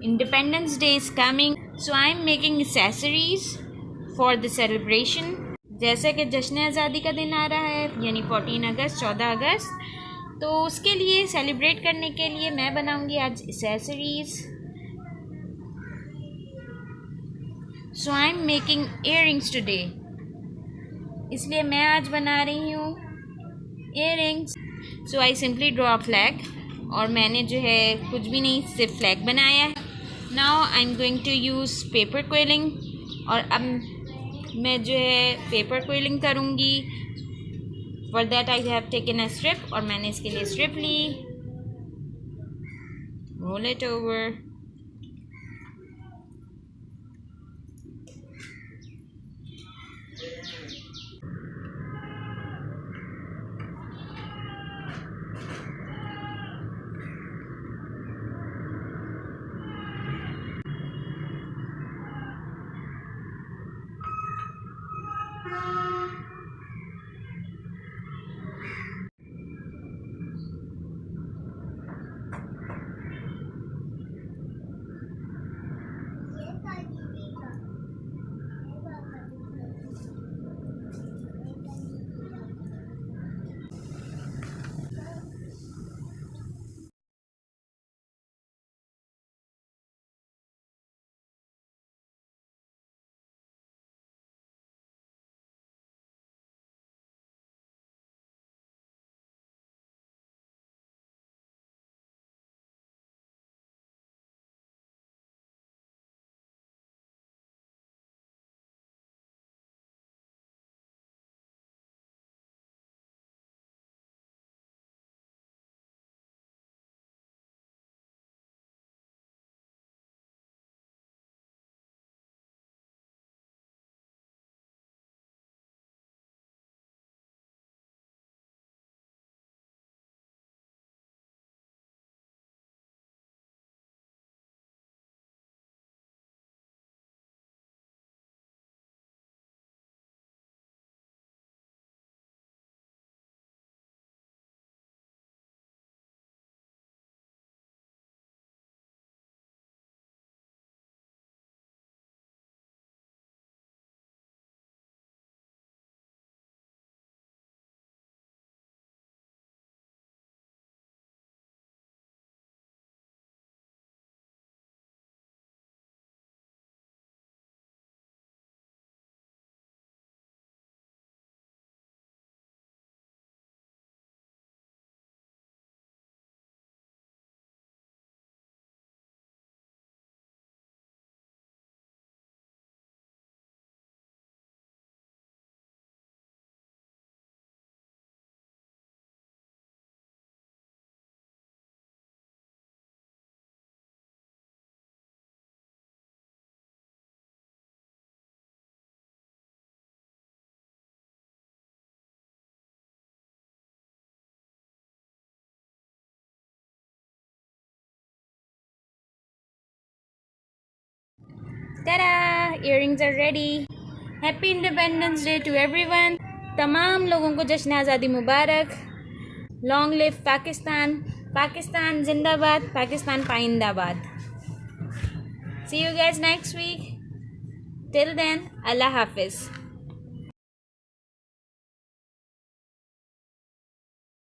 Independence Day is coming, so I'm making accessories for the celebration. जैसे कि जश्न आज़ादी का दिन आ रहा है, यानी 14 अगस्त 14 अगस्त, तो उसके लिए सेलिब्रेट करने के लिए मैं बनाऊंगी आज accessories. So I'm making earrings today. इसलिए मैं आज बना रही हूँ earrings. So I simply draw a flag. और मैंने जो है कुछ भी नहीं, सिर्फ फ्लैग बनाया है. Now I am going to use paper quilling. और अब मैं जो है पेपर क्विलिंग करूँगी. For that I have taken a strip, और मैंने इसके लिए स्ट्रिप ली. Roll it over. Ta-da! Earrings are ready. Happy Independence Day to everyone. तमाम लोगों को जश्न आज़ादी मुबारक. Long live Pakistan. Pakistan जिंदाबाद. Pakistan पाइंदाबाद. See you guys next week. Till then, Allah Hafiz.